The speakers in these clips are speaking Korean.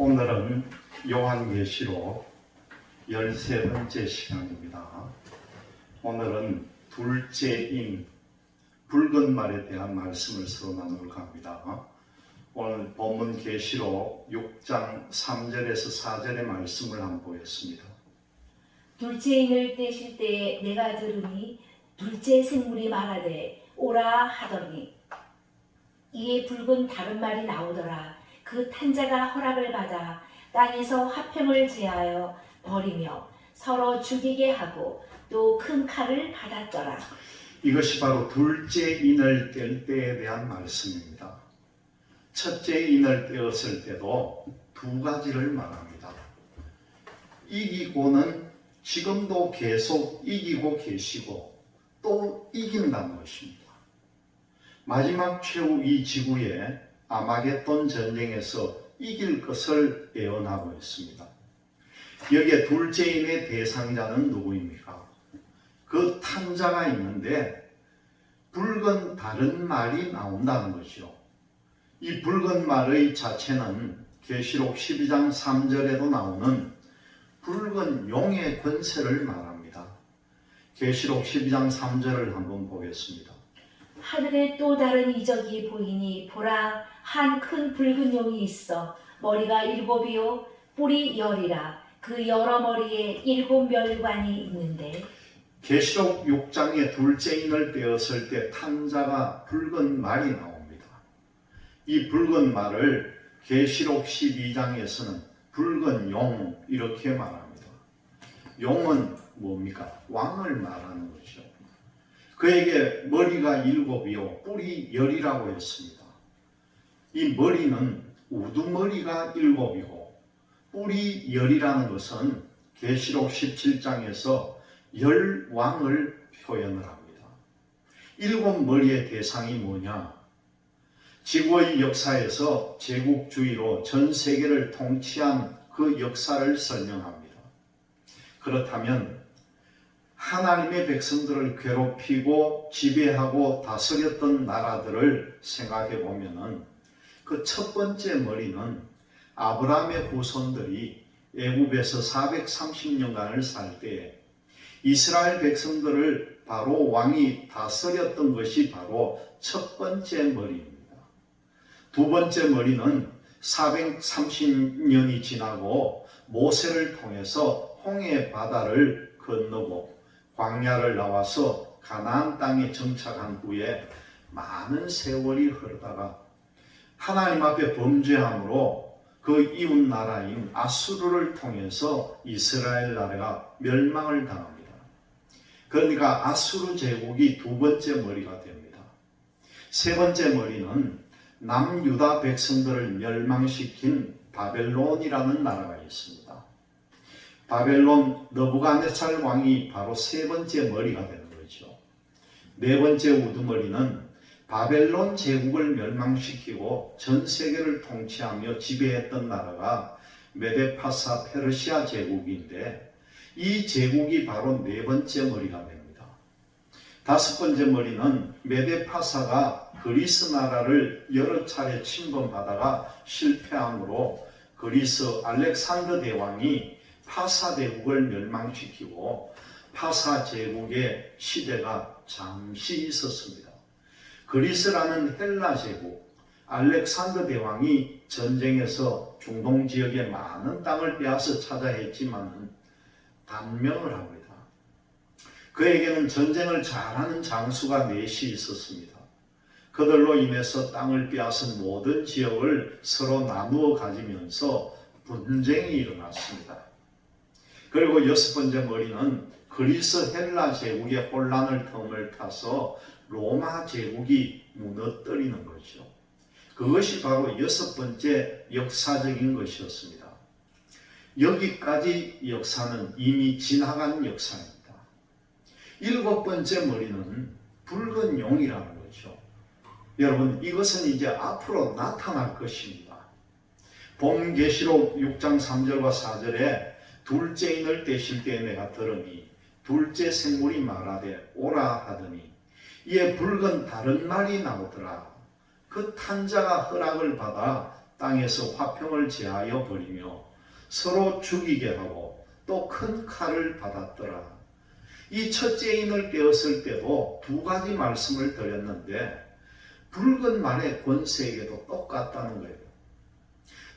오늘은 요한계시록 13번째 시간입니다. 오늘은 둘째인 붉은 말에 대한 말씀을 서로 나눌까 합니다. 오늘 본문 계시록 6장 3절에서 4절의 말씀을 한번 보겠습니다. 둘째인을 떼실 때에 내가 들으니 둘째 생물이 말하되 오라 하더니 이에 붉은 다른 말이 나오더라. 그 탄자가 허락을 받아 땅에서 화평을 제하여 버리며 서로 죽이게 하고 또 큰 칼을 받았더라. 이것이 바로 둘째 인을 뗄 때에 대한 말씀입니다. 첫째 인을 떼었을 때도 두 가지를 말합니다. 이기고는 지금도 계속 이기고 계시고 또 이긴다는 것입니다. 마지막 최후 이 지구에 아마겟돈 전쟁에서 이길 것을 예언하고 있습니다. 여기에 둘째인의 대상자는 누구입니까? 그 탄자가 있는데 붉은 다른 말이 나온다는 것이죠. 이 붉은 말의 자체는 계시록 12장 3절에도 나오는 붉은 용의 권세를 말합니다. 계시록 12장 3절을 한번 보겠습니다. 하늘에 또 다른 이적이 보이니 보라 한 큰 붉은 용이 있어 머리가 7이요 뿔이 10이라 그 여러 머리에 7멸관이 있는데 계시록 6장의 둘째인을 떼었을 때 탄자가 붉은 말이 나옵니다. 이 붉은 말을 계시록 12장에서는 붉은 용 이렇게 말합니다. 용은 뭡니까? 왕을 말하는 것이죠. 그에게 머리가 7이요 뿔이 10이라고 했습니다. 이 머리는 우두머리가 7이고 뿔이 10이라는 것은 계시록 17장에서 10왕을 표현을 합니다. 7머리의 대상이 뭐냐? 지구의 역사에서 제국주의로 전 세계를 통치한 그 역사를 설명합니다. 그렇다면 하나님의 백성들을 괴롭히고 지배하고 다스렸던 나라들을 생각해 보면은 그 첫 번째 머리는 아브라함의 후손들이 애굽에서 430년간을 살 때에 이스라엘 백성들을 바로 왕이 다스렸던 것이 바로 첫 번째 머리입니다. 두 번째 머리는 430년이 지나고 모세를 통해서 홍해 바다를 건너고 광야를 나와서 가나안 땅에 정착한 후에 많은 세월이 흐르다가 하나님 앞에 범죄함으로 그 이웃 나라인 아수르를 통해서 이스라엘 나라가 멸망을 당합니다. 그러니까 아수르 제국이 두 번째 머리가 됩니다. 세 번째 머리는 남유다 백성들을 멸망시킨 바벨론이라는 나라가 있습니다. 바벨론 느부갓네살 왕이 바로 세 번째 머리가 되는 거죠. 네 번째 우두머리는 바벨론 제국을 멸망시키고 전 세계를 통치하며 지배했던 나라가 메데파사 페르시아 제국인데 이 제국이 바로 네 번째 머리가 됩니다. 다섯 번째 머리는 메데파사가 그리스 나라를 여러 차례 침범하다가 실패함으로 그리스 알렉산더 대왕이 파사 대국을 멸망시키고 파사 제국의 시대가 잠시 있었습니다. 그리스라는 헬라 제국, 알렉산더 대왕이 전쟁에서 중동 지역의 많은 땅을 빼앗아 차지했지만 단명을 합니다. 그에게는 전쟁을 잘하는 장수가 넷이 있었습니다. 그들로 인해서 땅을 빼앗은 모든 지역을 서로 나누어 가지면서 분쟁이 일어났습니다. 그리고 여섯 번째 머리는 그리스 헬라 제국의 혼란을 틈을 타서 로마 제국이 무너뜨리는 거죠. 그것이 바로 여섯 번째 역사적인 것이었습니다. 여기까지 역사는 이미 지나간 역사입니다. 일곱 번째 머리는 붉은 용이라는 거죠. 여러분, 이것은 이제 앞으로 나타날 것입니다. 본 계시록 6장 3절과 4절에 둘째인을 떼실 때에 내가 들으니 둘째 생물이 말하되 오라 하더니 이에 붉은 다른 말이 나오더라. 그 탄자가 허락을 받아 땅에서 화평을 제하여 버리며 서로 죽이게 하고 또 큰 칼을 받았더라. 이 첫째인을 떼었을 때도 두 가지 말씀을 드렸는데 붉은 말의 권세에게도 똑같다는 거예요.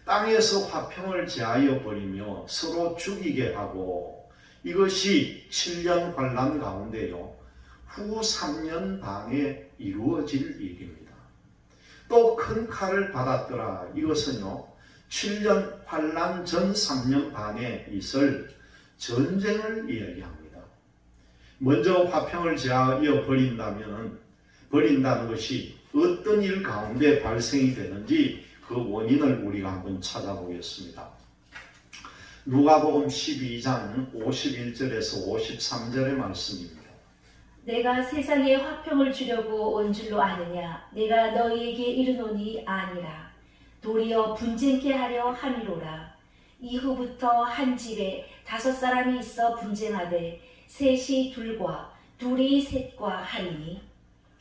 땅에서 화평을 제하여 버리며 서로 죽이게 하고, 이것이 7년 환란 가운데요 후 3년 반에 이루어질 일입니다. 또 큰 칼을 받았더라. 이것은요 7년 환란 전 3년 반에 있을 전쟁을 이야기합니다. 먼저 화평을 제하여 버린다는 것이 어떤 일 가운데 발생이 되는지 그 원인을 우리가 한번 찾아보겠습니다. 누가복음 12장 51절에서 53절의 말씀입니다. 내가 세상에 화평을 주려고 온 줄로 아느냐? 내가 너희에게 이르노니 아니라 도리어 분쟁케 하려 함이로라. 이후부터 한 집에 5사람이 있어 분쟁하되 셋이 둘과 둘이 셋과 하리니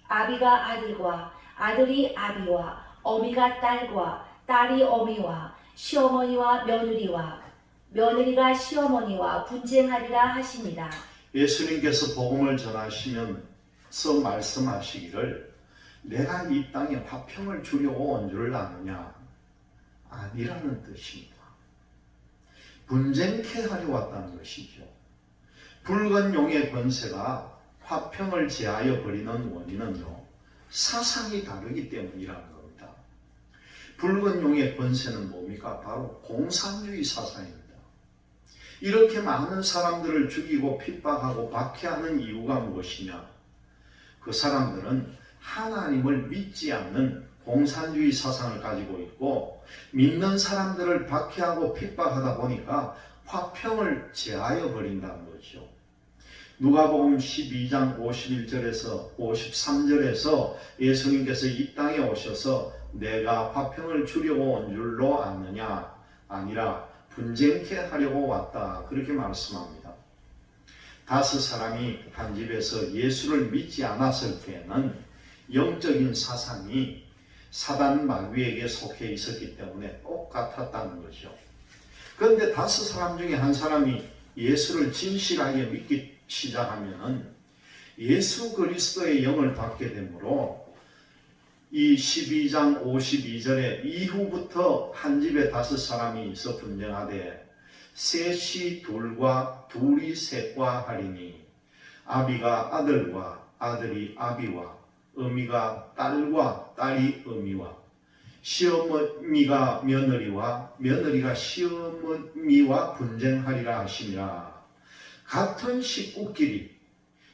아비가 아들과 아들이 아비와 어미가 딸과 딸이 어미와 시어머니와 며느리와 며느리가 시어머니와 분쟁하리라 하시니라. 예수님께서 복음을 전하시면서 말씀하시기를 내가 이 땅에 화평을 주려고 온 줄 아느냐? 아니라는 뜻입니다. 분쟁케 하려 왔다는 것이죠. 붉은 용의 권세가 화평을 제하여 버리는 원인은요 사상이 다르기 때문이라는 겁니다. 붉은 용의 권세는 뭡니까? 바로 공산주의 사상입니다. 이렇게 많은 사람들을 죽이고 핍박하고 박해하는 이유가 무엇이냐? 그 사람들은 하나님을 믿지 않는 공산주의 사상을 가지고 있고 믿는 사람들을 박해하고 핍박하다 보니까 화평을 제하여 버린다는 거죠. 누가복음 12장 51절에서 53절에서 예수님께서 이 땅에 오셔서 내가 화평을 주려고 온 줄로 아느냐? 아니라 분쟁케 하려고 왔다. 그렇게 말씀합니다. 5사람이 한 집에서 예수를 믿지 않았을 때는 영적인 사상이 사단 마귀에게 속해 있었기 때문에 똑같았다는 거죠. 그런데 5사람 중에 한 사람이 예수를 진실하게 믿기 시작하면 예수 그리스도의 영을 받게 되므로 이 12장 52절에 이후부터 한 집에 5사람이 있어 분쟁하되 셋이 둘과 둘이 셋과 하리니 아비가 아들과 아들이 아비와 어미가 딸과 딸이 어미와 시어머니가 며느리와 며느리가 시어머니와 분쟁하리라 하시니라. 같은 식구끼리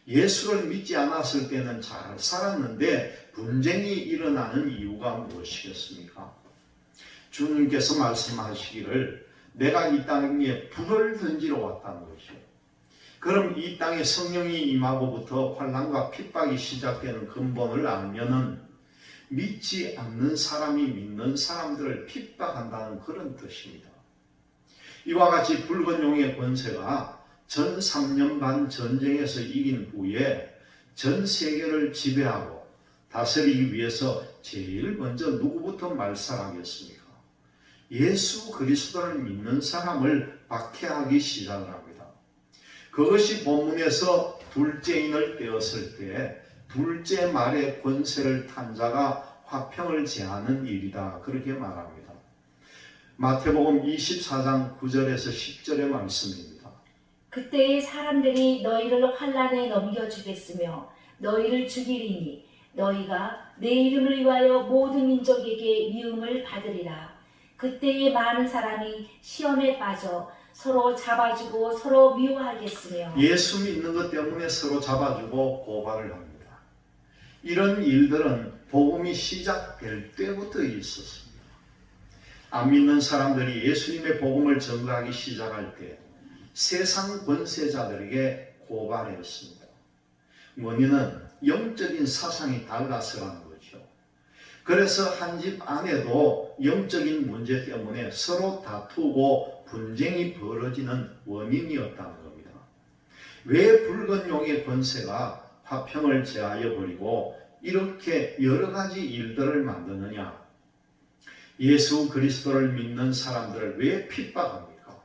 예수를 믿지 않았을 때는 잘 살았는데 분쟁이 일어나는 이유가 무엇이겠습니까? 주님께서 말씀하시기를 내가 이 땅에 불을 던지러 왔다는 것이죠. 그럼 이 땅에 성령이 임하고부터 환난과 핍박이 시작되는 근본을 알면은 믿지 않는 사람이 믿는 사람들을 핍박한다는 그런 뜻입니다. 이와 같이 붉은 용의 권세가 전 3년 반 전쟁에서 이긴 후에 전 세계를 지배하고 다스리기 위해서 제일 먼저 누구부터 말살하겠습니까? 예수 그리스도를 믿는 사람을 박해하기 시작을 합니다. 그것이 본문에서 둘째인을 떼었을 때 둘째 말의 권세를 탄 자가 화평을 제하는 일이다. 그렇게 말합니다. 마태복음 24장 9절에서 10절의 말씀입니다. 그때의 사람들이 너희를 환난에 넘겨주겠으며 너희를 죽이리니 너희가 내 이름을 위하여 모든 민족에게 미움을 받으리라. 그때의 많은 사람이 시험에 빠져 서로 잡아주고 서로 미워하겠으며 예수 믿는 것 때문에 서로 잡아주고 고발을 합니다. 이런 일들은 복음이 시작될 때부터 있었습니다. 안 믿는 사람들이 예수님의 복음을 전가하기 시작할 때 세상 권세자들에게 고발했습니다. 원인은 영적인 사상이 달라서라는 거죠. 그래서 한 집 안에도 영적인 문제 때문에 서로 다투고 분쟁이 벌어지는 원인이었다는 겁니다. 왜 붉은 용의 권세가 화평을 제하여 버리고 이렇게 여러 가지 일들을 만드느냐? 예수 그리스도를 믿는 사람들을 왜 핍박합니까?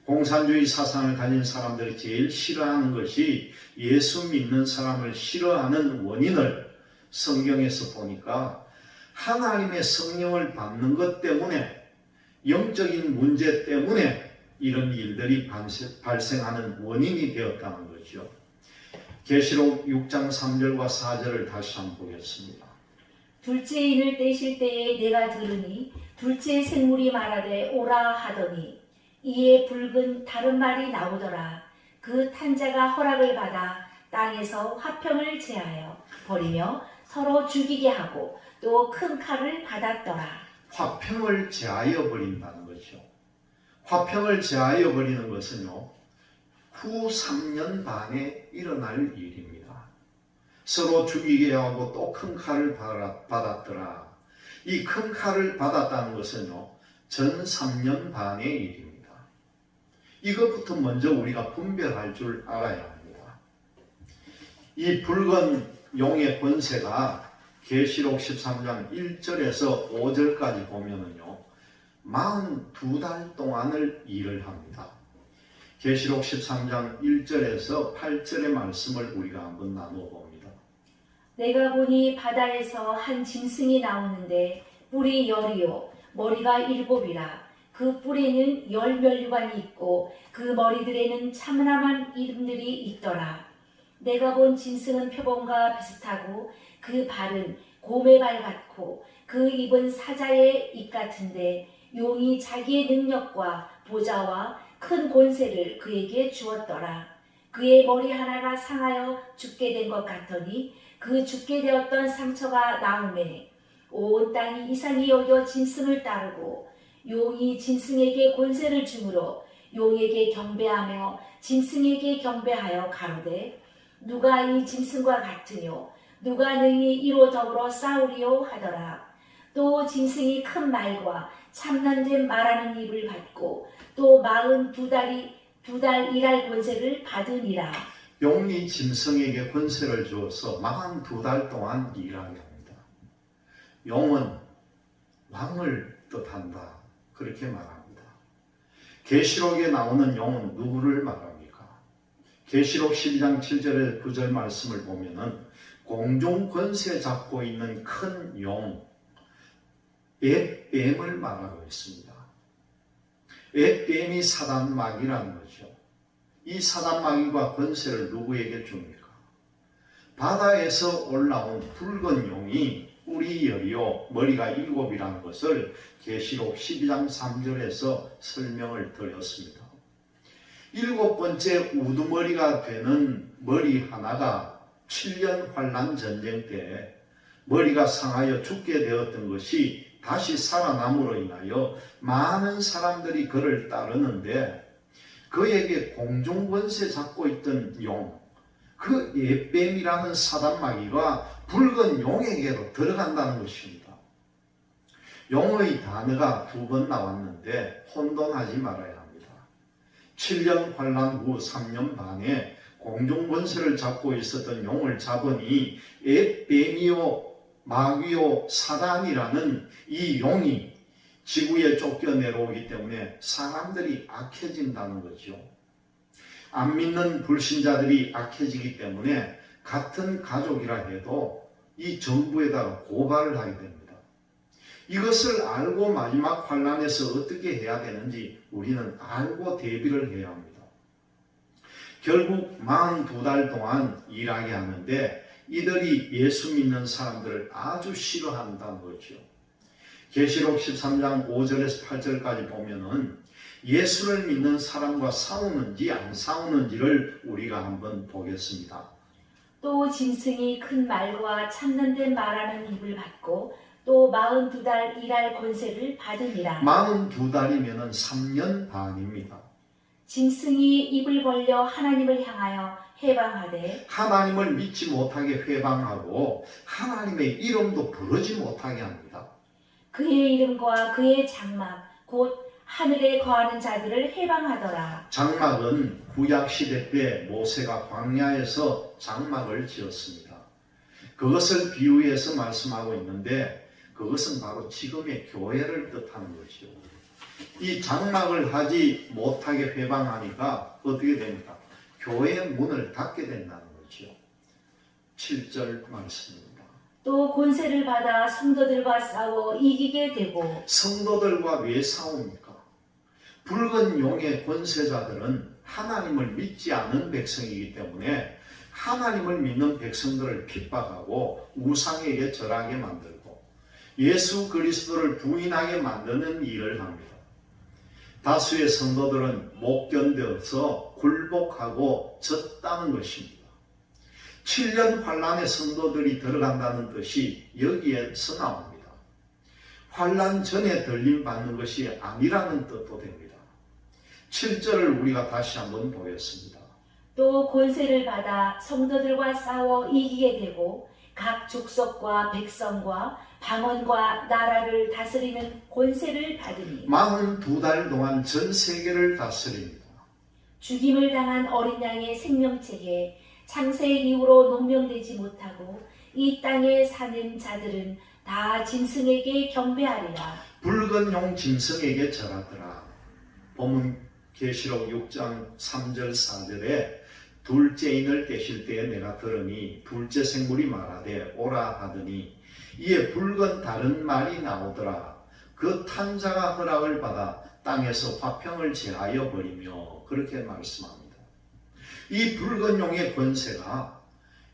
공산주의 사상을 가진 사람들이 제일 싫어하는 것이 예수 믿는 사람을 싫어하는 원인을 성경에서 보니까 하나님의 성령을 받는 것 때문에, 영적인 문제 때문에 이런 일들이 발생하는 원인이 되었다는 거죠. 계시록 6장 3절과 4절을 다시 한번 보겠습니다. 둘째 인을 떼실 때에 내가 들으니 둘째 생물이 말하되 오라 하더니 이에 붉은 다른 말이 나오더라. 그 탄자가 허락을 받아 땅에서 화평을 제하여 버리며 서로 죽이게 하고 또 큰 칼을 받았더라. 화평을 제하여 버린다는 거죠. 화평을 제하여 버리는 것은요, 후 3년 반에 일어날 일입니다. 서로 죽이게 하고 또 큰 칼을 받았더라. 이 큰 칼을 받았다는 것은요, 전 3년 반의 일입니다. 이것부터 먼저 우리가 분별할 줄 알아야 합니다. 이 붉은 용의 권세가 계시록 13장 1절에서 5절까지 보면은요, 42달 동안을 일을 합니다. 계시록 13장 1절에서 8절의 말씀을 우리가 한번 나눠봅니다. 내가 보니 바다에서 한 짐승이 나오는데 뿔이 10이요 머리가 7이라. 그 뿔에는 10면류관이 있고 그 머리들에는 참남한 이름들이 있더라. 내가 본 짐승은 표범과 비슷하고 그 발은 곰의 발 같고 그 입은 사자의 입 같은데 용이 자기의 능력과 보좌와 큰 권세를 그에게 주었더라. 그의 머리 하나가 상하여 죽게 된 것 같더니 그 죽게 되었던 상처가 나음에 온 땅이 이상히 여겨 짐승을 따르고 용이 짐승에게 권세를 주므로 용에게 경배하며 짐승에게 경배하여 가로되 누가 이 짐승과 같으뇨 누가 능히 이로 더불어 싸우리요 하더라. 또 짐승이 큰 말과 참난된 말하는 입을 받고 또 42달 일할 권세를 받으니라. 용이 짐승에게 권세를 주어서 42달 동안 일하게 합니다. 용은 왕을 뜻한다, 그렇게 말합니다. 계시록에 나오는 용은 누구를 말합니까? 계시록 12장 7절에 9절 말씀을 보면은 공중 권세 잡고 있는 큰 용, 앱뱀을 말하고 있습니다. 앱뱀이 사단마귀라는 거죠. 이 사단마귀가 권세를 누구에게 줍니까? 바다에서 올라온 붉은 용이 뿔이 10이요 머리가 7이라는 것을 계시록 12장 3절에서 설명을 드렸습니다. 7번째 우두머리가 되는 머리 하나가 7년 환란 전쟁 때 머리가 상하여 죽게 되었던 것이 다시 살아남으로 인하여 많은 사람들이 그를 따르는데 그에게 공중권세 잡고 있던 용, 그 앱뱀이라는 사단마귀가 붉은 용에게로 들어간다는 것입니다. 용의 단어가 2번 나왔는데 혼돈하지 말아야 합니다. 7년 환란 후 3년 반에 공중권세를 잡고 있었던 용을 잡으니 앱뱀이요 마귀요 사단이라는 이 용이 지구에 쫓겨내려오기 때문에 사람들이 악해진다는 거죠. 안 믿는 불신자들이 악해지기 때문에 같은 가족이라 해도 이 정부에다가 고발을 하게 됩니다. 이것을 알고 마지막 환란에서 어떻게 해야 되는지 우리는 알고 대비를 해야 합니다. 결국 42달 동안 일하게 하는데 이들이 예수 믿는 사람들을 아주 싫어한다는 거죠. 계시록 13장 5절에서 8절까지 보면은 예수를 믿는 사람과 싸우는지 안 싸우는지를 우리가 한번 보겠습니다. 또 짐승이 큰 말과 참는된 말하는 입을 받고 또 42달 일할 권세를 받으니라. 42달이면 3년 반입니다. 짐승이 입을 벌려 하나님을 향하여 해방하되 하나님을 믿지 못하게 회방하고 하나님의 이름도 부르지 못하게 합니다. 그의 이름과 그의 장막 곧 하늘에 거하는 자들을 해방하더라. 장막은 구약시대 때 모세가 광야에서 장막을 지었습니다. 그것을 비유해서 말씀하고 있는데 그것은 바로 지금의 교회를 뜻하는 것이요. 이 장막을 하지 못하게 회방하니까 어떻게 됩니까? 교회의 문을 닫게 된다는 거죠. 7절 말씀입니다. 또 권세를 받아 성도들과 싸워 이기게 되고. 성도들과 왜 싸웁니까? 붉은 용의 권세자들은 하나님을 믿지 않은 백성이기 때문에 하나님을 믿는 백성들을 핍박하고 우상에게 절하게 만들고 예수 그리스도를 부인하게 만드는 일을 합니다. 다수의 성도들은 못 견뎌서 굴복하고 졌다는 것입니다. 7년 환란의 성도들이 들어간다는 뜻이 여기에서 나옵니다. 환란 전에 들림 받는 것이 아니라는 뜻도 됩니다. 7절을 우리가 다시 한번 보겠습니다. 또 권세를 받아 성도들과 싸워 이기게 되고 각 족속과 백성과 방언과 나라를 다스리는 권세를 받으니 42달 동안 전 세계를 다스립니다. 죽임을 당한 어린 양의 생명책에 창세 이후로 농명되지 못하고 이 땅에 사는 자들은 다 짐승에게 경배하리라. 붉은 용 짐승에게 절하더라. 본문 계시록 6장 3절 4절에 둘째인을 떼실 때에 내가 들으니 둘째 생물이 말하되 오라 하더니 이에 붉은 다른 말이 나오더라. 그 탄자가 허락을 받아 땅에서 화평을 제하여 버리며 그렇게 말씀합니다. 이 붉은 용의 권세가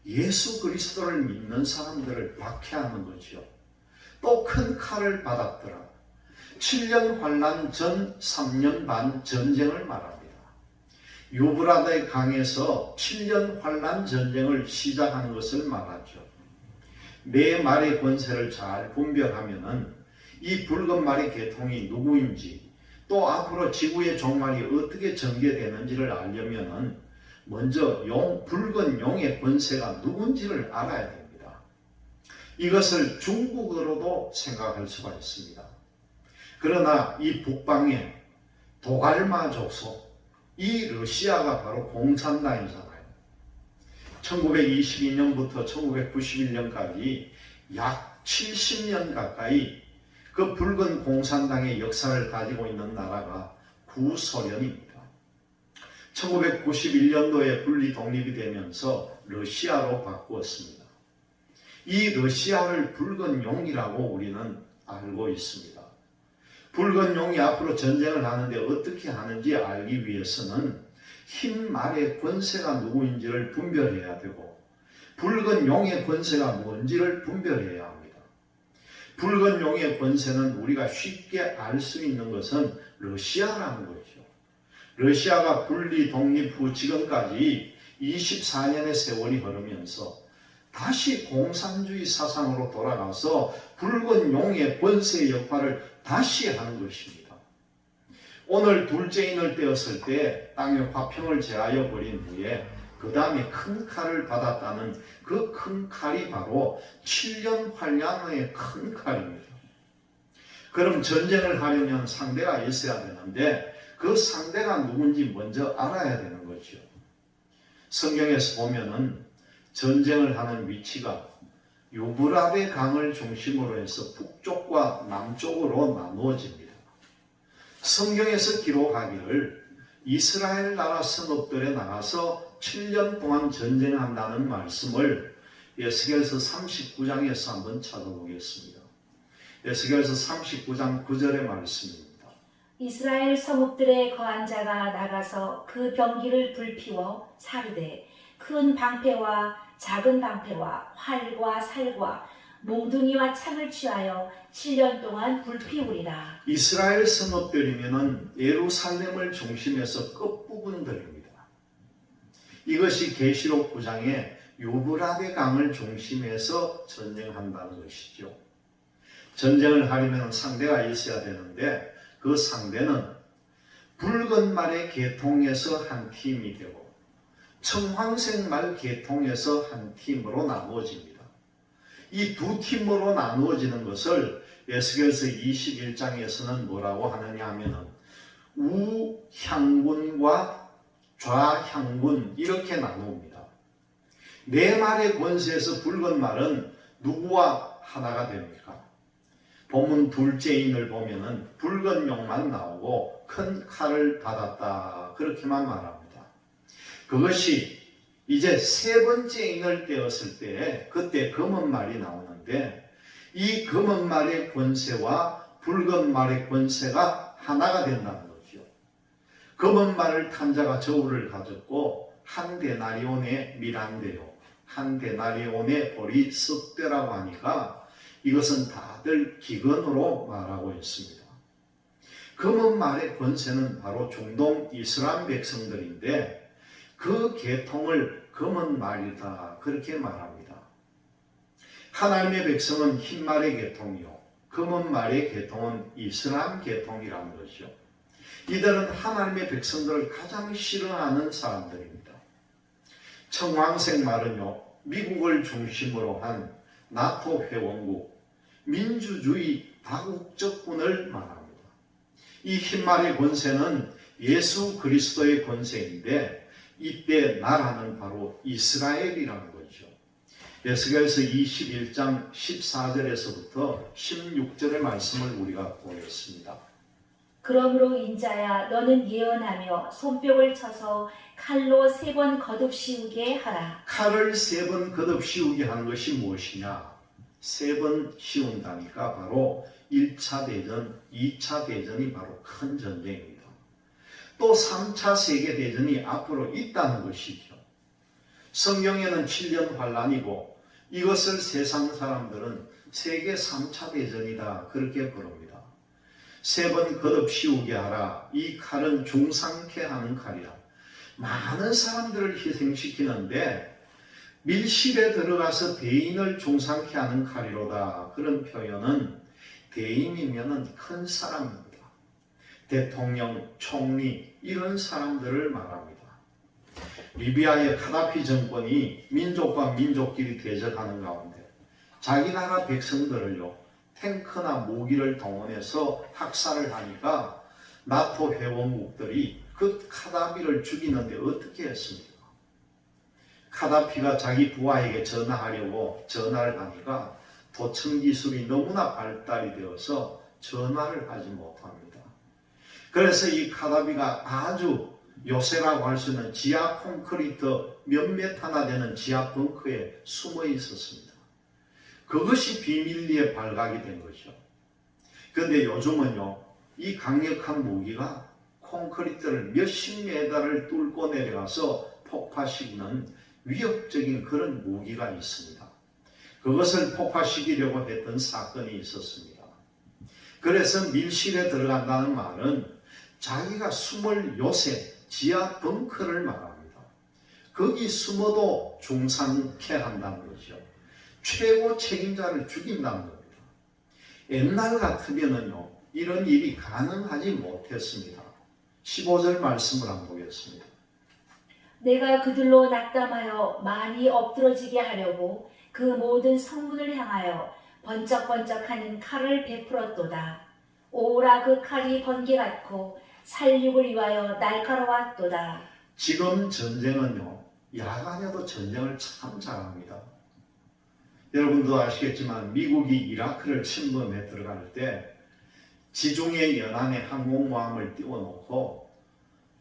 예수 그리스도를 믿는 사람들을 박해하는 거죠. 또 큰 칼을 받았더라. 7년 환란 전 3년 반 전쟁을 말합니다. 유브라데 강에서 7년 환란 전쟁을 시작하는 것을 말하죠. 네 말의 권세를 잘 분별하면은 이 붉은 말의 계통이 누구인지 또 앞으로 지구의 종말이 어떻게 전개되는지를 알려면은 먼저 붉은 용의 권세가 누군지를 알아야 됩니다. 이것을 중국어로도 생각할 수가 있습니다. 그러나 이 북방의 도갈마 족속, 이 러시아가 바로 공산당이잖아요. 1922년부터 1991년까지 약 70년 가까이 그 붉은 공산당의 역사를 가지고 있는 나라가 구소련입니다. 1991년도에 분리 독립이 되면서 러시아로 바꾸었습니다. 이 러시아를 붉은 용이라고 우리는 알고 있습니다. 붉은 용이 앞으로 전쟁을 하는데 어떻게 하는지 알기 위해서는 흰 말의 권세가 누구인지를 분별해야 되고 붉은 용의 권세가 뭔지를 분별해야 합니다. 붉은 용의 권세는 우리가 쉽게 알 수 있는 것은 러시아라는 거죠. 러시아가 분리 독립 후 지금까지 24년의 세월이 흐르면서 다시 공산주의 사상으로 돌아가서 붉은 용의 권세의 역할을 다시 하는 것입니다. 오늘 둘째인을 떼었을 때 땅에 화평을 제하여 버린 후에 그 다음에 큰 칼을 받았다는 그 큰 칼이 바로 7년 환란의 큰 칼입니다. 그럼 전쟁을 하려면 상대가 있어야 되는데 그 상대가 누군지 먼저 알아야 되는 거죠. 성경에서 보면은 전쟁을 하는 위치가 유브라데 강을 중심으로 해서 북쪽과 남쪽으로 나누어집니다. 성경에서 기록하기를 이스라엘 나라 성읍들에 나가서 7년 동안 전쟁한다는 말씀을 에스겔서 39장에서 한번 찾아보겠습니다. 에스겔서 39장 9절의 말씀입니다. 이스라엘 성읍들의 거한 자가 나가서 그 병기를 불피워 사르되 큰 방패와 작은 방패와 활과 살과 몽둥이와 창을 취하여 7년 동안 불피우리라. 이스라엘 성읍들이면은 예루살렘을 중심해서 끝부분들입니다. 이것이 계시록 9장에 유브라데 강을 중심해서 전쟁한다는 것이죠. 전쟁을 하려면 상대가 있어야 되는데 그 상대는 붉은 말의 계통에서 한 팀이 되고 청황색 말 계통에서 한 팀으로 나누어집니다. 이 두 팀으로 나누어지는 것을 에스겔서 21장에서는 뭐라고 하느냐 하면은 우향군과 좌향군 이렇게 나눕니다. 네 말의 권세에서 붉은 말은 누구와 하나가 됩니까? 본문 둘째인을 보면은 붉은 용만 나오고 큰 칼을 받았다 그렇게만 말합니다. 그것이 이제 세 번째 인을 떼었을 때 그때 검은 말이 나오는데 이 검은 말의 권세와 붉은 말의 권세가 하나가 된다는 거죠. 검은 말을 탄 자가 저울을 가졌고 한 데나리온의 밀한대요. 한 데나리온의 보리 석 대라고 하니까 이것은 다들 기근으로 말하고 있습니다. 검은 말의 권세는 바로 중동 이슬람 백성들인데 그 계통을 검은 말이다 그렇게 말합니다. 하나님의 백성은 흰 말의 계통이요 검은 말의 계통은 이슬람 계통이라는 것이죠. 이들은 하나님의 백성들을 가장 싫어하는 사람들입니다. 청황색 말은요 미국을 중심으로 한 나토 회원국 민주주의 다국적군을 말합니다. 이 흰말의 권세는 예수 그리스도의 권세인데 이때 나라는 바로 이스라엘이라는 거죠. 에스겔서 21장 14절에서부터 16절의 말씀을 우리가 보겠습니다. 그러므로 인자야 너는 예언하며 손뼉을 쳐서 칼로 3번 거듭씌우게 하라. 칼을 3번 거듭씌우게 하는 것이 무엇이냐? 3번 씌운다니까 바로 1차 대전, 2차 대전이 바로 큰 전쟁입니다. 또 3차 세계대전이 앞으로 있다는 것이죠. 성경에는 7년 환란이고 이것을 세상 사람들은 세계 3차 대전이다 그렇게 부릅니다. 3번 거듭 씌우게 하라. 이 칼은 중상케 하는 칼이라. 많은 사람들을 희생시키는데 밀실에 들어가서 대인을 중상케 하는 칼이로다. 그런 표현은 대인이면 큰 사람입니다. 대통령, 총리 이런 사람들을 말합니다. 리비아의 카다피 정권이 민족과 민족끼리 대적하는 가운데 자기 나라 백성들을요 탱크나 무기를 동원해서 학살을 하니까 나토 회원국들이 그 카다피를 죽이는데 어떻게 했습니까? 카다피가 자기 부하에게 전화하려고 전화를 하니까 도청 기술이 너무나 발달이 되어서 전화를 하지 못합니다. 그래서 이 카다피가 아주 요새라고 할 수 있는 지하 콘크리트 몇몇 하나 되는 지하 벙커에 숨어 있었습니다. 그것이 비밀리에 발각이 된 거죠. 그런데 요즘은요, 이 강력한 무기가 콘크리트를 몇십 메다를 뚫고 내려가서 폭파시키는 위협적인 그런 무기가 있습니다. 그것을 폭파시키려고 했던 사건이 있었습니다. 그래서 밀실에 들어간다는 말은 자기가 숨을 요새 지하 벙커를 말합니다. 거기 숨어도 중상케 한다는 거죠. 최고 책임자를 죽인다는 겁니다. 옛날 같으면요 이런 일이 가능하지 못했습니다. 15절 말씀을 한번 보겠습니다. 내가 그들로 낙담하여 많이 엎드러지게 하려고 그 모든 성문을 향하여 번쩍번쩍하는 칼을 베풀었도다. 오라 그 칼이 번개 같고 살육을 위하여 날카로웠도다. 지금 전쟁은요 야간에도 전쟁을 참 잘합니다. 여러분도 아시겠지만 미국이 이라크를 침범해 들어갈 때 지중해 연안에 항공모함을 띄워놓고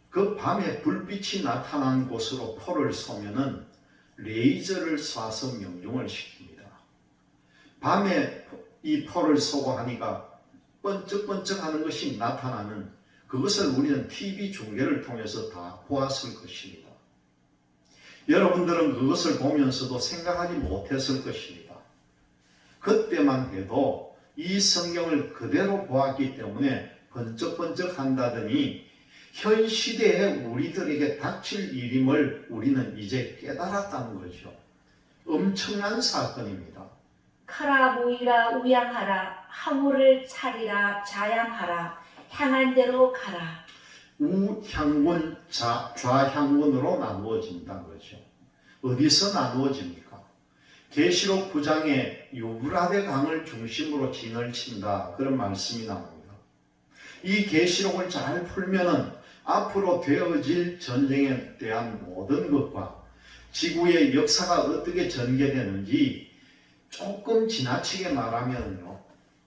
그 밤에 불빛이 나타난 곳으로 포를 쏘면은 레이저를 쏴서 명중을 시킵니다. 밤에 이 포를 쏘고 하니까 번쩍번쩍하는 것이 나타나는 그것을 우리는 TV 중계를 통해서 다 보았을 것입니다. 여러분들은 그것을 보면서도 생각하지 못했을 것입니다. 그때만 해도 이 성경을 그대로 보았기 때문에 번쩍번쩍 한다더니 현 시대에 우리들에게 닥칠 일임을 우리는 이제 깨달았다는 거죠. 엄청난 사건입니다. 카라 모이라 우양하라 항우를 차리라 자양하라 향한 대로 가라. 우향군 좌향군으로 나누어진다는 거죠. 어디서 나누어집니까? 계시록 9장에 유브라데 강을 중심으로 진을 친다 그런 말씀이 나옵니다. 이 계시록을 잘 풀면은 앞으로 되어질 전쟁에 대한 모든 것과 지구의 역사가 어떻게 전개되는지 조금 지나치게 말하면요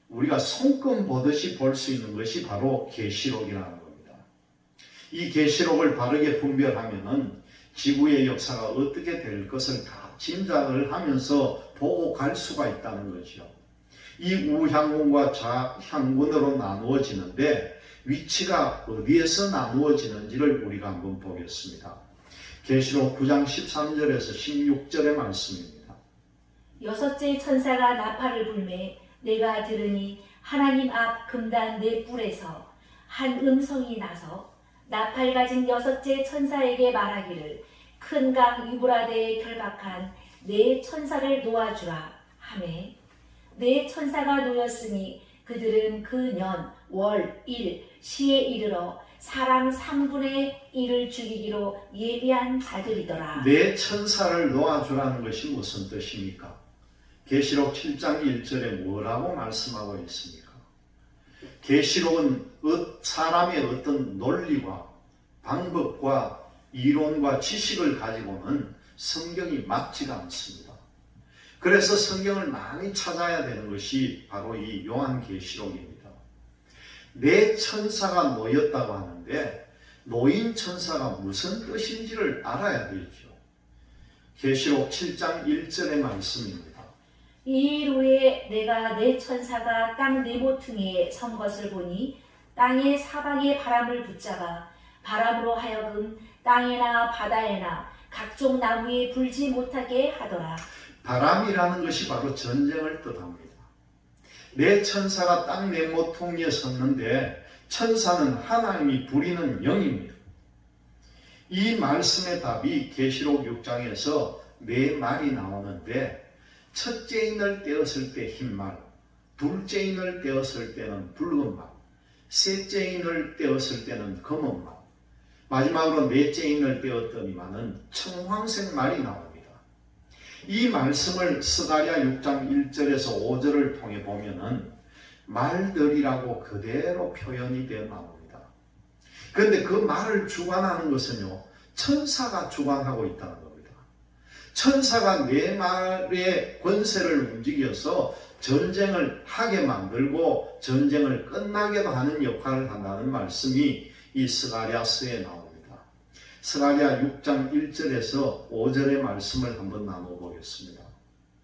우리가 손금 보듯이 볼 수 있는 것이 바로 계시록이라는 겁니다. 이 계시록을 바르게 분별하면은 지구의 역사가 어떻게 될 것을 다 짐작을 하면서 보고 갈 수가 있다는 거죠. 이 우향군과 좌향군으로 나누어지는데 위치가 어디에서 나누어지는지를 우리가 한번 보겠습니다. 계시록 9장 13절에서 16절의 말씀입니다. 여섯째 천사가 나팔을 불매 내가 들으니 하나님 앞 금단 네 뿔에서 한 음성이 나서 나팔 가진 여섯째 천사에게 말하기를 큰 강 유브라데에 결박한 네 천사를 놓아주라 하매 네 천사가 놓였으니 그들은 그 년, 월, 일, 시에 이르러 사람 3분의 1을 죽이기로 예비한 자들이더라. 네 천사를 놓아주라는 것이 무슨 뜻입니까? 계시록 7장 1절에 뭐라고 말씀하고 있습니까? 계시록은 사람의 어떤 논리와 방법과 이론과 지식을 가지고는 성경이 맞지가 않습니다. 그래서 성경을 많이 찾아야 되는 것이 바로 이 요한계시록입니다. 네 천사가 놓였다고 하는데 놓인 천사가 무슨 뜻인지를 알아야 되죠. 계시록 7장 1절의 말씀입니다. 이일 후에 내가 네 천사가 땅 네모퉁이에 선 것을 보니 땅의 사방에 바람을 붙잡아 바람으로 하여금 땅에나 바다에나 각종 나무에 불지 못하게 하더라. 바람이라는 것이 바로 전쟁을 뜻합니다. 네 천사가 땅 네모퉁이에 섰는데 천사는 하나님이 부리는 영입니다. 이 말씀의 답이 계시록 6장에서 네 말이 나오는데 첫째 인을 떼었을 때 흰 말, 둘째 인을 떼었을 때는 붉은 말, 셋째 인을 떼었을 때는 검은 말, 마지막으로 넷째 인을 떼었더니만은 청황색 말이 나옵니다. 이 말씀을 스가랴 6장 1절에서 5절을 통해 보면은 말들이라고 그대로 표현이 되어 나옵니다. 그런데 그 말을 주관하는 것은요, 천사가 주관하고 있다는 겁니다. 천사가 네 말의 권세를 움직여서 전쟁을 하게 만들고 전쟁을 끝나게도 하는 역할을 한다는 말씀이 이 스가랴서에 나옵니다. 스가랴 6장 1절에서 5절의 말씀을 한번 나눠보겠습니다.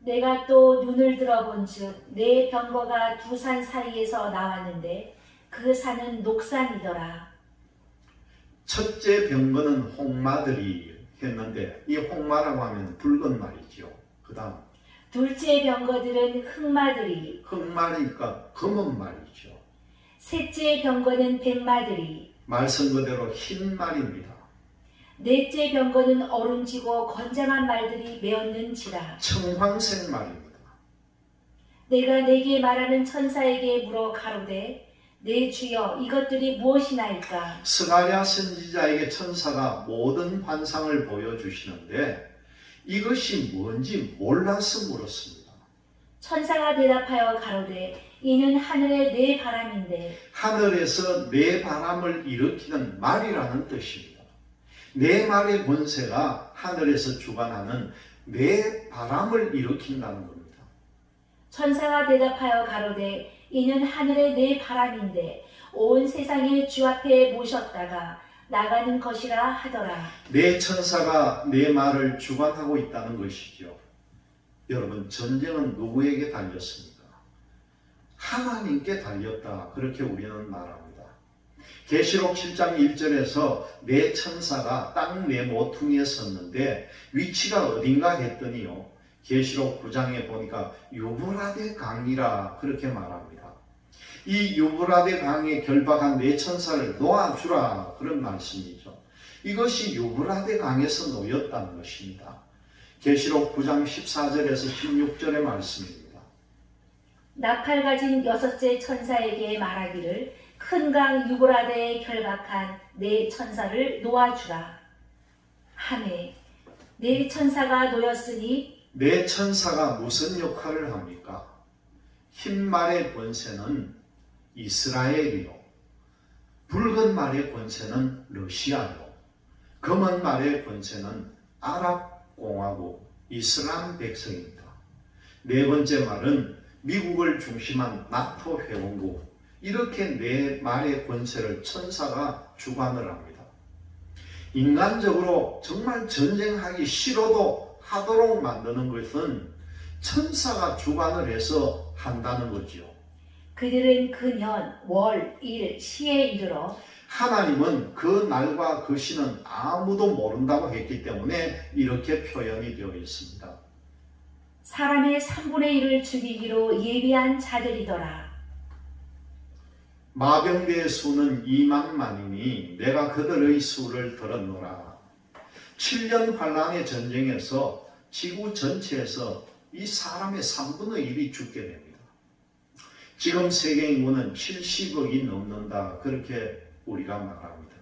내가 또 눈을 들어본즉 네 병거가 두 산 사이에서 나왔는데 그 산은 녹산이더라. 첫째 병거는 홍마들이 했는데 이 홍마라고 하면 붉은 말이죠. 그 다음 둘째 병거들은 흑마들이, 흑말이니까 검은 말이죠. 셋째 병거는 백마들이, 말씀 그대로 흰 말입니다. 넷째 병거는 어른지고 건장한 말들이 메었는지라. 청황색 말입니다. 내가 내게 말하는 천사에게 물어 가로되 내 주여 이것들이 무엇이나이까. 스가랴 선지자에게 천사가 모든 환상을 보여주시는데 이것이 뭔지 몰라서 물었습니다. 천사가 대답하여 가로되 이는 하늘의 네 바람인데. 하늘에서 네 바람을 일으키는 말이라는 뜻입니다. 네 말의 권세가 하늘에서 주관하는 네 바람을 일으킨다는 겁니다. 천사가 대답하여 가로되 이는 하늘의 네 바람인데 온 세상의 주 앞에 모셨다가 나가는 것이라 하더라. 네 천사가 네 말을 주관하고 있다는 것이죠. 여러분, 전쟁은 누구에게 달렸습니까? 하나님께 달렸다. 그렇게 우리는 말합니다. 계시록 7장 1절에서 네 천사가 땅 네 모퉁이에 섰는데 위치가 어딘가 했더니요, 계시록 9장에 보니까 유브라데 강이라 그렇게 말합니다. 이 유브라데 강에 결박한 네 천사를 놓아주라 그런 말씀이죠. 이것이 유브라데 강에서 놓였다는 것입니다. 계시록 9장 14절에서 16절의 말씀입니다. 나팔 가진 여섯째 천사에게 말하기를 큰 강 유브라데에 결박한 네 천사를 놓아주라 하매 네 천사가 놓였으니. 네 천사가 무슨 역할을 합니까? 흰 말의 권세는 이스라엘이요, 붉은 말의 권세는 러시아요, 검은 말의 권세는 아랍공화국 이슬람 백성입니다. 네 번째 말은 미국을 중심한 나토 회원국, 이렇게 네 말의 권세를 천사가 주관을 합니다. 인간적으로 정말 전쟁하기 싫어도 하도록 만드는 것은 천사가 주관을 해서 한다는 거지요. 그들은 그 년, 월, 일, 시에 이르러 하나님은 그 날과 그 시는 아무도 모른다고 했기 때문에 이렇게 표현이 되어 있습니다. 사람의 3분의 1을 죽이기로 예비한 자들이더라. 마병대의 수는 2만만이니 내가 그들의 수를 들었노라. 7년 환란의 전쟁에서 지구 전체에서 이 사람의 3분의 1이 죽게 됩니다. 지금 세계 인구는 70억이 넘는다, 그렇게 우리가 말합니다.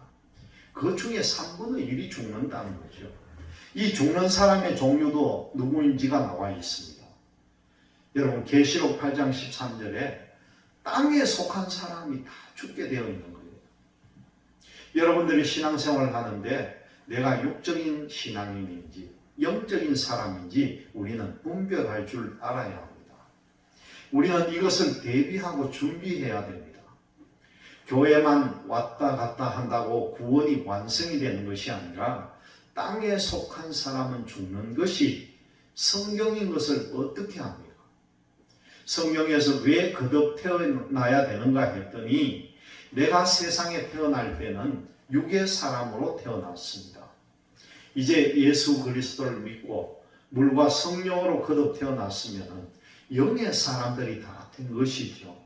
그 중에 3분의 1이 죽는다는 거죠. 이 죽는 사람의 종류도 누구인지가 나와 있습니다. 여러분, 계시록 8장 13절에 땅에 속한 사람이 다 죽게 되어 있는 거예요. 여러분들이 신앙생활을 하는데 내가 육적인 신앙인인지 영적인 사람인지 우리는 분별할 줄 알아야 합니다. 우리는 이것을 대비하고 준비해야 됩니다. 교회만 왔다 갔다 한다고 구원이 완성이 되는 것이 아니라 땅에 속한 사람은 죽는 것이 성경인 것을 어떻게 합니까? 성경에서 왜 거듭 태어나야 되는가 했더니 내가 세상에 태어날 때는 육의 사람으로 태어났습니다. 이제 예수 그리스도를 믿고 물과 성령으로 거듭 태어났으면 영의 사람들이 다 된 것이죠.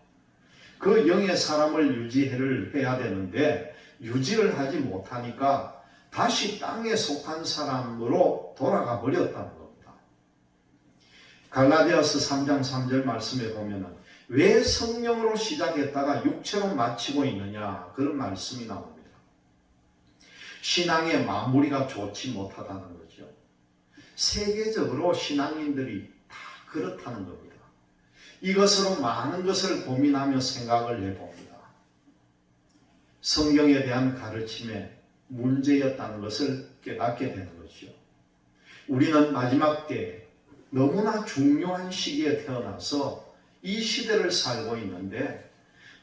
그 영의 사람을 유지를 해야 되는데 유지를 하지 못하니까 다시 땅에 속한 사람으로 돌아가 버렸다는 겁니다. 갈라디아서 3장 3절 말씀에 보면 왜 성령으로 시작했다가 육체로 마치고 있느냐, 그런 말씀이 나옵니다. 신앙의 마무리가 좋지 못하다는 거죠. 세계적으로 신앙인들이 다 그렇다는 겁니다. 이것으로 많은 것을 고민하며 생각을 해봅니다. 성경에 대한 가르침에 문제였다는 것을 깨닫게 되는 것이죠. 우리는 마지막 때 너무나 중요한 시기에 태어나서 이 시대를 살고 있는데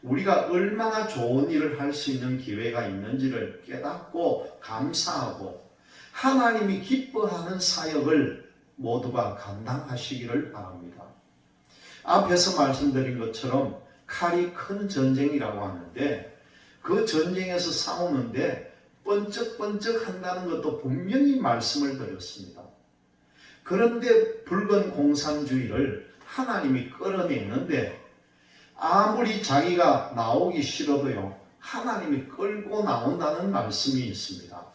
우리가 얼마나 좋은 일을 할 수 있는 기회가 있는지를 깨닫고 감사하고 하나님이 기뻐하는 사역을 모두가 감당하시기를 바랍니다. 앞에서 말씀드린 것처럼 칼이 큰 전쟁이라고 하는데 그 전쟁에서 싸우는데 번쩍번쩍 한다는 것도 분명히 말씀을 드렸습니다. 그런데 붉은 공산주의를 하나님이 끌어내는데 아무리 자기가 나오기 싫어도요, 하나님이 끌고 나온다는 말씀이 있습니다.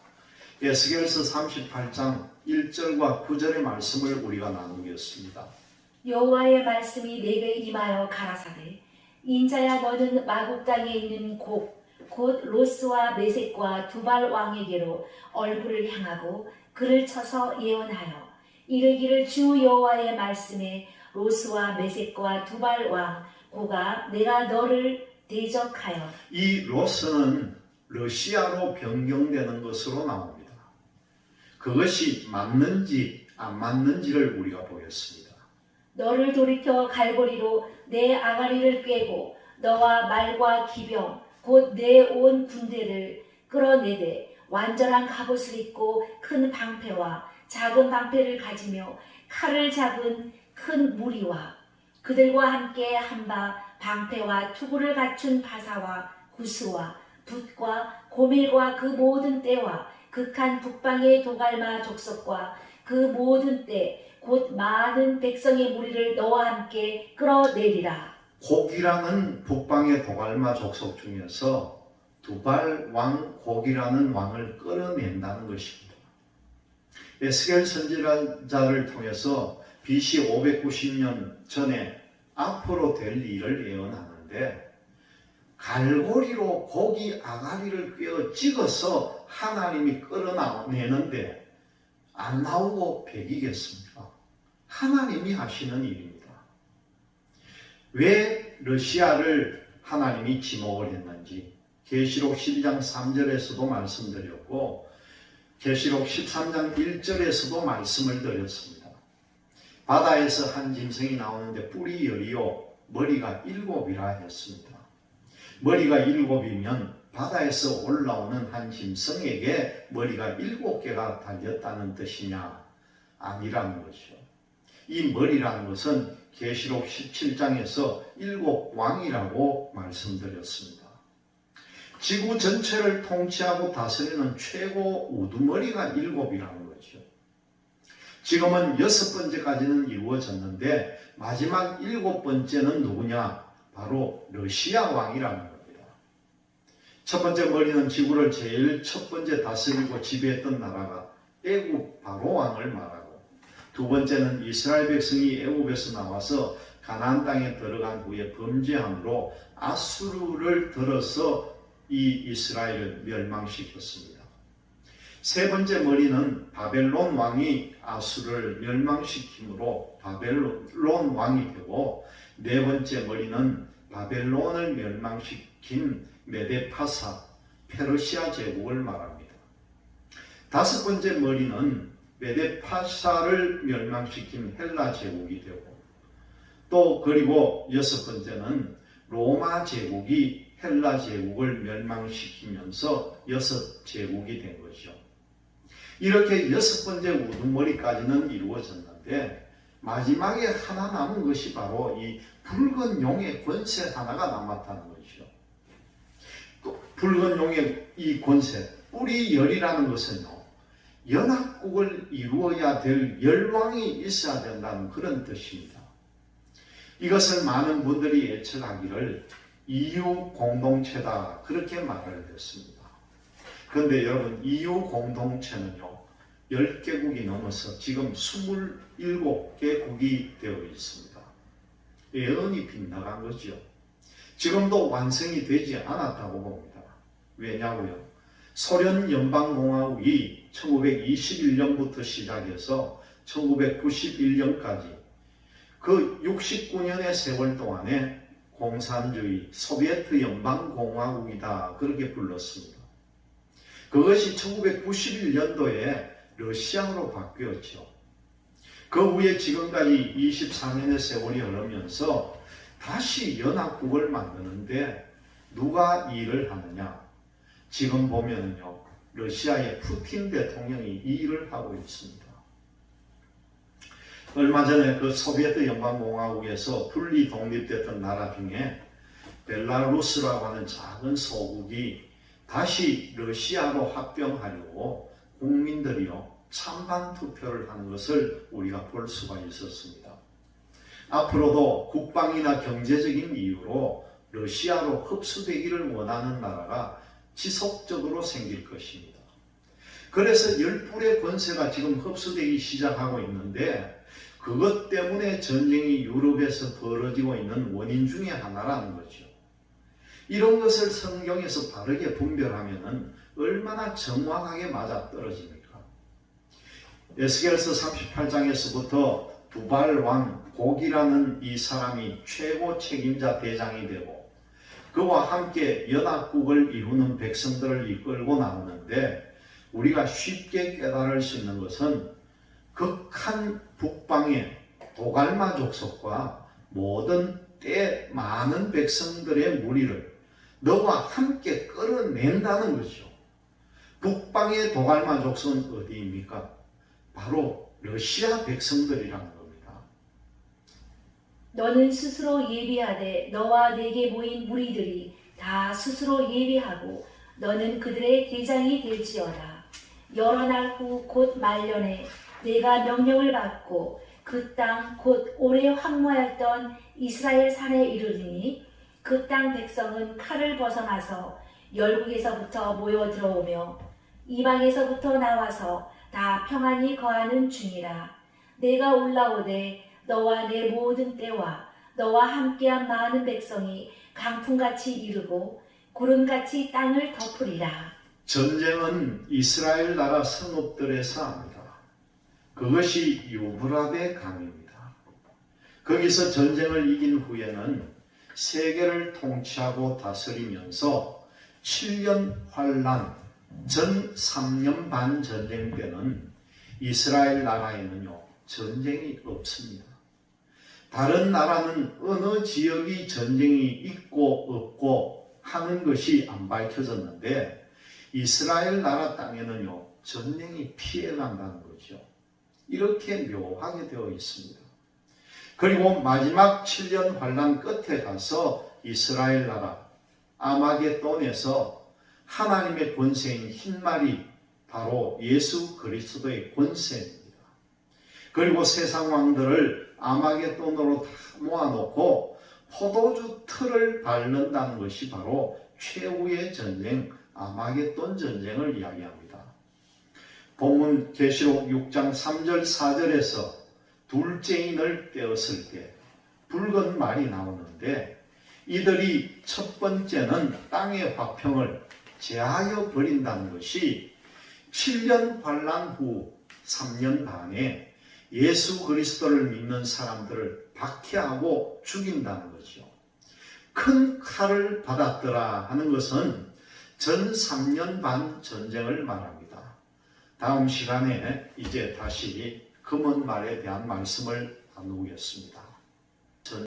에스겔서 38장 1절과 9절의 말씀을 우리가 나누겠습니다. 여호와의 말씀이 내게 임하여 가라사대 인자야 너는 마국 땅에 있는 곧 로스와 메섹과 두발 왕에게로 얼굴을 향하고 그를 쳐서 예언하여 이르기를 주 여호와의 말씀에 로스와 메섹과 두발 왕 고가 내가 너를 대적하여. 이 로스는 러시아로 변경되는 것으로 나옵니다. 그것이 맞는지 안 맞는지를 우리가 보겠습니다. 너를 돌이켜 갈고리로 내 아가리를 꿰고 너와 말과 기병 곧 내 온 군대를 끌어내되 완전한 갑옷을 입고 큰 방패와 작은 방패를 가지며 칼을 잡은 큰 무리와 그들과 함께 한바 방패와 투구를 갖춘 바사와 구스와 붓과 고밀과 그 모든 떼와 극한 북방의 도갈마 족속과 그 모든 떼 곧 많은 백성의 무리를 너와 함께 끌어내리라. 곡이라는 북방의 도갈마 족속 중에서 두발 왕 곡이라는 왕을 끌어낸다는 것입니다. 에스겔 선지자를 통해서 BC 590년 전에 앞으로 될 일을 예언하는데 갈고리로 고기 아가리를 꿰어 찍어서 하나님이 끌어내는데 안 나오고 배기겠습니까? 하나님이 하시는 일입니다. 왜 러시아를 하나님이 지목을 했는지 계시록 12장 3절에서도 말씀드렸고 계시록 13장 1절에서도 말씀을 드렸습니다. 바다에서 한 짐승이 나오는데 뿔이 여리요 머리가 7이라 했습니다. 머리가 7이면 바다에서 올라오는 한 짐승에게 머리가 7개가 달렸다는 뜻이냐? 아니라는 것이죠. 이 머리라는 것은 계시록 17장에서 7왕이라고 말씀드렸습니다. 지구 전체를 통치하고 다스리는 최고 우두머리가 7이라는 거죠. 지금은 6번째까지는 이루어졌는데 마지막 7번째는 누구냐? 바로 러시아 왕이라는 겁니다. 첫 번째 머리는 지구를 제일 첫 번째 다스리고 지배했던 나라가 애굽 바로 왕을 말하고, 두 번째는 이스라엘 백성이 애굽에서 나와서 가나안 땅에 들어간 후에 범죄함으로 아수르를 들어서 이 이스라엘을 멸망시켰습니다. 세 번째 머리는 바벨론 왕이 아수르를 멸망시킴으로 바벨론 왕이 되고, 네 번째 머리는 바벨론을 멸망시킨 메데파사 페르시아 제국을 말합니다. 다섯 번째 머리는 메데파사를 멸망시킨 헬라 제국이 되고, 또 그리고 여섯 번째는 로마 제국이 헬라 제국을 멸망시키면서 여섯 제국이 된 거죠. 이렇게 여섯 번째 우두머리까지는 이루어졌는데 마지막에 하나 남은 것이 바로 이 붉은 용의 권세 하나가 남았다는 것이죠. 또 붉은 용의 이 권세, 뿌리 열이라는 것은요, 연합국을 이루어야 될 열왕이 있어야 된다는 그런 뜻입니다. 이것을 많은 분들이 예측하기를 EU 공동체다 그렇게 말을 했습니다. 그런데 여러분, EU 공동체는요 10개국이 넘어서 지금 27개국이 되어 있습니다. 예언이 빗나간 거죠. 지금도 완성이 되지 않았다고 봅니다. 왜냐고요? 소련 연방공화국이 1921년부터 시작해서 1991년까지 그 69년의 세월 동안에 공산주의 소비에트 연방공화국이다 그렇게 불렀습니다. 그것이 1991년도에 러시아로 바뀌었죠. 그 후에 지금까지 24년의 세월이 흐르면서 다시 연합국을 만드는데 누가 이 일을 하느냐? 지금 보면요, 러시아의 푸틴 대통령이 이 일을 하고 있습니다. 얼마 전에 그 소비에트 연방공화국에서 분리 독립됐던 나라 중에 벨라루스라고 하는 작은 소국이 다시 러시아로 합병하려고 국민들이요 찬반 투표를 하는 것을 우리가 볼 수가 있었습니다. 앞으로도 국방이나 경제적인 이유로 러시아로 흡수되기를 원하는 나라가 지속적으로 생길 것입니다. 그래서 열불의 권세가 지금 흡수되기 시작하고 있는데 그것 때문에 전쟁이 유럽에서 벌어지고 있는 원인 중에 하나라는 거죠. 이런 것을 성경에서 바르게 분별하면 얼마나 정확하게 맞아떨어집니까? 에스겔서 38장에서부터 두발 왕 곡이라는 이 사람이 최고 책임자 대장이 되고 그와 함께 연합국을 이루는 백성들을 이끌고 나오는데 우리가 쉽게 깨달을 수 있는 것은 극한 북방의 도갈마 족속과 모든 때 많은 백성들의 무리를 너와 함께 끌어낸다는 것이죠. 북방의 도갈마 족속은 어디입니까? 바로 러시아 백성들이라는 겁니다. 너는 스스로 예비하되 너와 내게 모인 무리들이 다 스스로 예비하고 너는 그들의 대장이 될지어다. 여러 날 후 곧 말년에 내가 명령을 받고 그 땅 곧 오래 황무하였던 이스라엘 산에 이르리니 그 땅 백성은 칼을 벗어나서 열국에서부터 모여 들어오며 이방에서부터 나와서 다 평안히 거하는 중이라. 내가 올라오되 너와 내 모든 때와 너와 함께한 많은 백성이 강풍같이 이르고 구름같이 땅을 덮으리라. 전쟁은 이스라엘 나라 성읍들에서 합니다. 그것이 유브라데 강입니다. 거기서 전쟁을 이긴 후에는 세계를 통치하고 다스리면서 7년 환란, 전 3년 반 전쟁 때는 이스라엘 나라에는요 전쟁이 없습니다. 다른 나라는 어느 지역이 전쟁이 있고 없고 하는 것이 안 밝혀졌는데 이스라엘 나라 땅에는요 전쟁이 피해간다는 거죠. 이렇게 묘하게 되어 있습니다. 그리고 마지막 7년 환란 끝에 가서 이스라엘 나라 아마겟돈에서 하나님의 권세인 흰말이 바로 예수 그리스도의 권세입니다. 그리고 세상 왕들을 아마겟돈으로 다 모아놓고 포도주 틀을 밟는다는 것이 바로 최후의 전쟁 아마겟돈 전쟁을 이야기합니다. 본문 계시록 6장 3절 4절에서 둘째 인을 떼었을 때 붉은 말이 나오는데 이들이 첫 번째는 땅의 화평을 제하여 버린다는 것이 7년 환란 후 3년 반에 예수 그리스도를 믿는 사람들을 박해하고 죽인다는 거죠. 큰 칼을 받았더라 하는 것은 전 3년 반 전쟁을 말합니다. 다음 시간에 이제 다시 금은 말에 대한 말씀을 나누겠습니다.